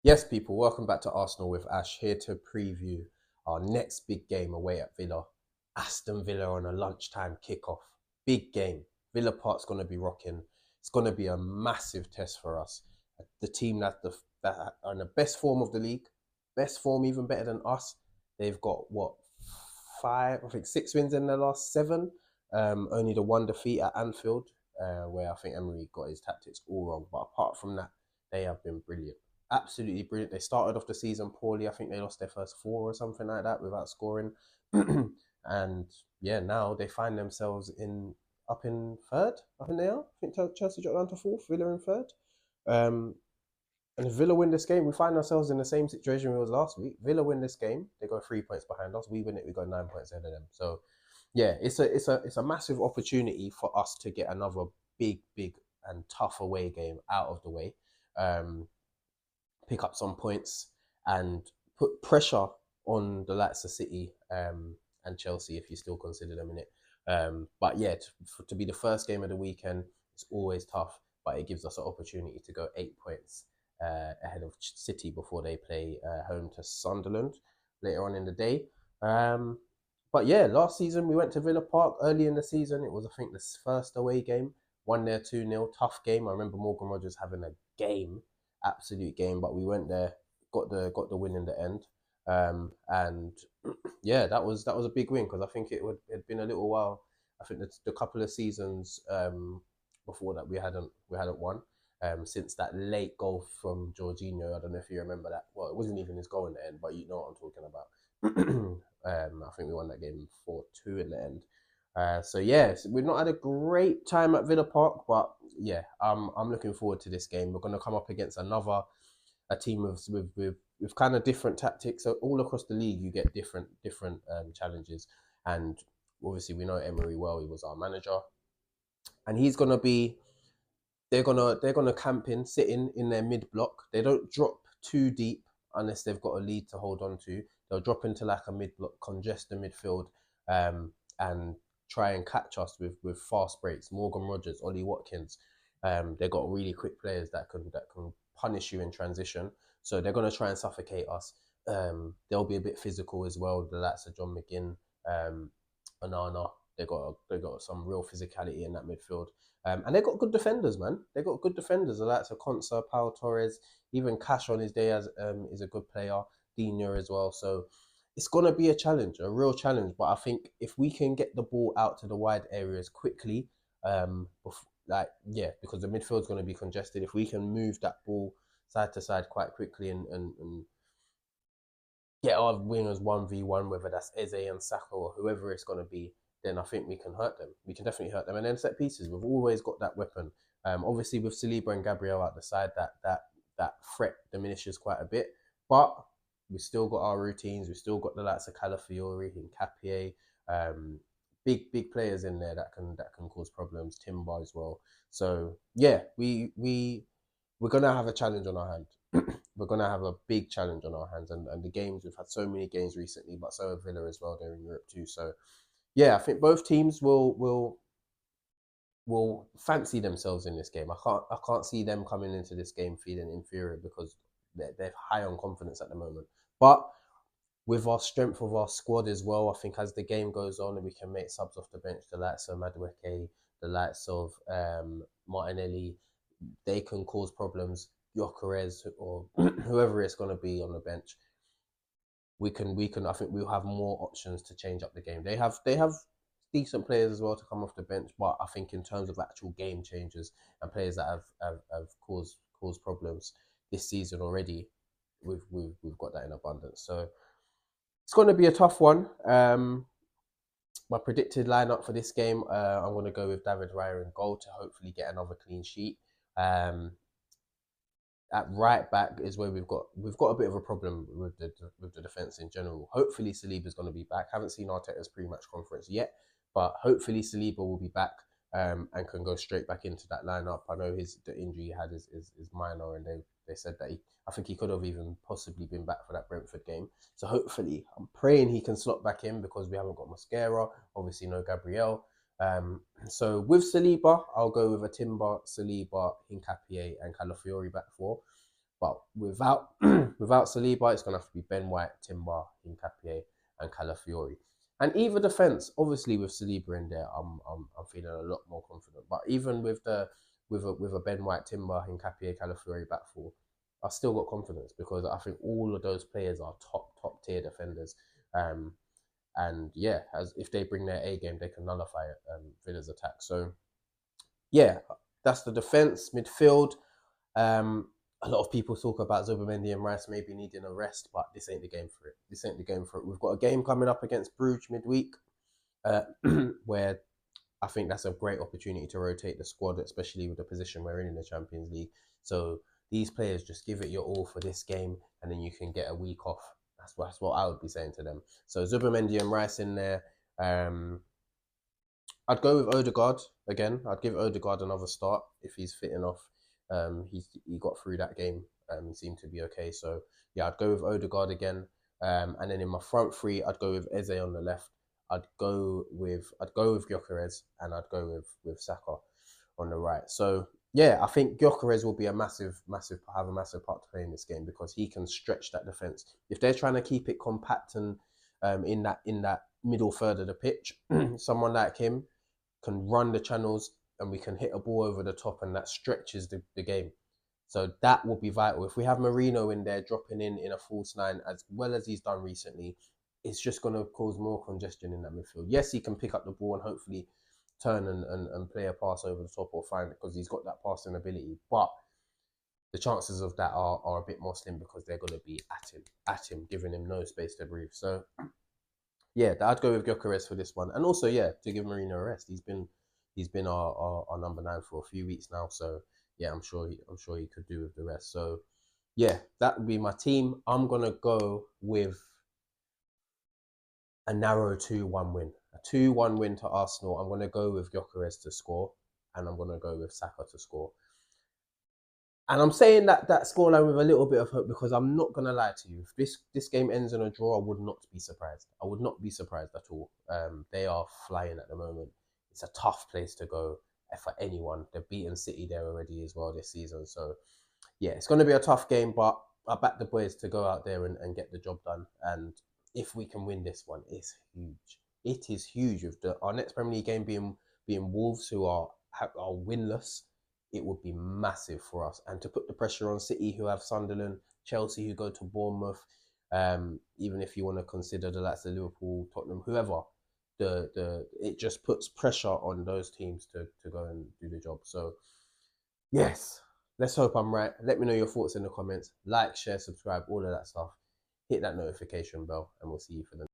Yes, people, welcome back to Arsenal with Ash, here to preview our next big game away at Villa. Aston Villa on a lunchtime kickoff. Big game. Villa Park's going to be rocking. It's going to be a massive test for us. The team that are in the best form of the league, best form even better than us. They've got what, five, I think 6 wins in their last seven. Only the one defeat at Anfield, where I think Emery got his tactics all wrong. But apart from that, they have been brilliant, absolutely brilliant. They started off the season poorly. I think they lost their first four or something like that without scoring. And yeah, now they find themselves in up in third. I think they are. I think Chelsea dropped down to fourth, Villa in third. Um, and if Villa win this game, we find ourselves in the same situation we was last week. Villa win this game, they go 3 points behind us. We win it, we go 9 points ahead of them. So yeah, it's a massive opportunity for us to get another big and tough away game out of the way. Um, Pick up some points and put pressure on the likes of City and Chelsea if you still consider them in it. But yeah, to be the first game of the weekend, it's always tough, but it gives us an opportunity to go 8 points ahead of City before they play home to Sunderland later on in the day. But yeah, last season we went to Villa Park early in the season. It was, I think, the first away game. Won there 2-0. Tough game. I remember Morgan Rogers having a game, absolute game, but we went there, got the win in the end. And yeah, that was a big win because I think it had been a little while. I think the couple of seasons before that we hadn't won. Since that late goal from Jorginho, I don't know if you remember that. Well, it wasn't even his goal in the end, but you know what I'm talking about. I think we won that game 4-2 in the end. So yes, we've not had a great time at Villa Park, but yeah, I'm looking forward to this game. We're going to come up against a team with kind of different tactics. So all across the league, you get different challenges, and obviously we know Emery well. He was our manager, and he's gonna be. They're gonna camp sit in their mid block. They don't drop too deep unless they've got a lead to hold on to. They'll drop into like a mid block, congest the midfield, and try and catch us with fast breaks. Morgan Rogers, Ollie Watkins, they've got really quick players that can punish you in transition. So they're gonna try and suffocate us. They'll be a bit physical as well. The likes of John McGinn, Onana, they got some real physicality in that midfield. And they got good defenders, man. They got good defenders. The likes of Consa, Pau Torres, even Cash on his day as is a good player. Dina as well. So it's gonna be a challenge, a real challenge. But I think if we can get the ball out to the wide areas quickly, because the midfield's gonna be congested. If we can move that ball side to side quite quickly and get our wingers 1v1, whether that's Eze and Saka or whoever it's going to be, then I think we can hurt them. We can definitely hurt them. And then set pieces, we've always got that weapon. Obviously, with Saliba and Gabriel out the side, that threat diminishes quite a bit. But we still got our routines. We still got the likes of Calafiori, Hincapié, big players in there that can cause problems. Timber as well. So yeah, we're gonna have a challenge on our hand. We're gonna have a big challenge on our hands, and the games we've had so many games recently, but so have Villa as well. They're in Europe too, so yeah, I think both teams will fancy themselves in this game. I can't see them coming into this game feeling inferior because they're high on confidence at the moment. But with our strength of our squad as well, I think as the game goes on and we can make subs off the bench, the likes of Madueke, the likes of Martinelli, they can cause problems. Gyökeres or whoever it's going to be on the bench, we can. I think we'll have more options to change up the game. They have decent players as well to come off the bench, but I think in terms of actual game changers and players that have caused problems this season already, we've got that in abundance. So it's going to be a tough one. My predicted lineup for this game, I'm going to go with David Raya in goal to hopefully get another clean sheet. Um, at right back is where we've got a bit of a problem with the defense in general. Hopefully Saliba's going to be back. Haven't seen Arteta's pre-match conference yet, but hopefully Saliba will be back and can go straight back into that lineup. I know the injury he had is minor, and they said that I think he could have even possibly been back for that Brentford game. So hopefully, I'm praying he can slot back in because we haven't got Mosquera, obviously no Gabriel. So with Saliba, I'll go with a Timber, Saliba, Hincapié, and Calafiori back four. But without without Saliba, it's gonna have to be Ben White, Timber, Hincapié, and Calafiori. And either defense, obviously with Saliba in there, I'm feeling a lot more confident. But even with a Ben White, Timber, Hincapié, Calafiori back four, I still got confidence because I think all of those players are top tier defenders. Um, and yeah, as if they bring their A game, they can nullify Villa's attack. So yeah, that's the defense. Midfield, a lot of people talk about Zubimendi and Rice maybe needing a rest, but this ain't the game for it. This ain't the game for it. We've got a game coming up against Bruges midweek, where I think that's a great opportunity to rotate the squad, especially with the position we're in the Champions League. So these players just give it your all for this game, and then you can get a week off. That's what I would be saying to them. So Zubimendi and Rice in there. I'd go with Odegaard again. I'd give Odegaard another start if he's fit enough. He got through that game. He seemed to be okay. So yeah, I'd go with Odegaard again. And then in my front three, I'd go with Eze on the left. I'd go with Gyökeres, and I'd go with Saka on the right. So yeah, I think Gyökeres will be have a massive part to play in this game because he can stretch that defense. If they're trying to keep it compact and in that middle third of the pitch, someone like him can run the channels and we can hit a ball over the top, and that stretches the game. So that will be vital. If we have Marino in there dropping in a false nine as well as he's done recently, it's just going to cause more congestion in that midfield. Yes, he can pick up the ball and hopefully turn and play a pass over the top or find it because he's got that passing ability. But the chances of that are a bit more slim because they're going to be at him, giving him no space to breathe. So yeah, I'd go with Gyökeres for this one, and also yeah, to give Marino a rest. He's been our number 9 for a few weeks now, so yeah, I'm sure he could do with the rest. So yeah, that would be my team. I'm gonna go with a narrow 2-1 win, a 2-1 win to Arsenal. I'm gonna go with Gyökeres to score, and I'm gonna go with Saka to score. And I'm saying that scoreline with a little bit of hope because I'm not gonna lie to you. If this game ends in a draw, I would not be surprised. I would not be surprised at all. They are flying at the moment. It's a tough place to go for anyone. They've beaten City there already as well this season. So yeah, it's going to be a tough game, but I back the boys to go out there and get the job done. And if we can win this one, it's huge. It is huge. With our next Premier League game being Wolves, who are winless, it would be massive for us. And to put the pressure on City, who have Sunderland, Chelsea, who go to Bournemouth, even if you want to consider the likes of Liverpool, Tottenham, whoever, it just puts pressure on those teams to go and do the job. So yes, let's hope I'm right. Let me know your thoughts in the comments. Like, share, subscribe, all of that stuff. Hit that notification bell, and we'll see you for the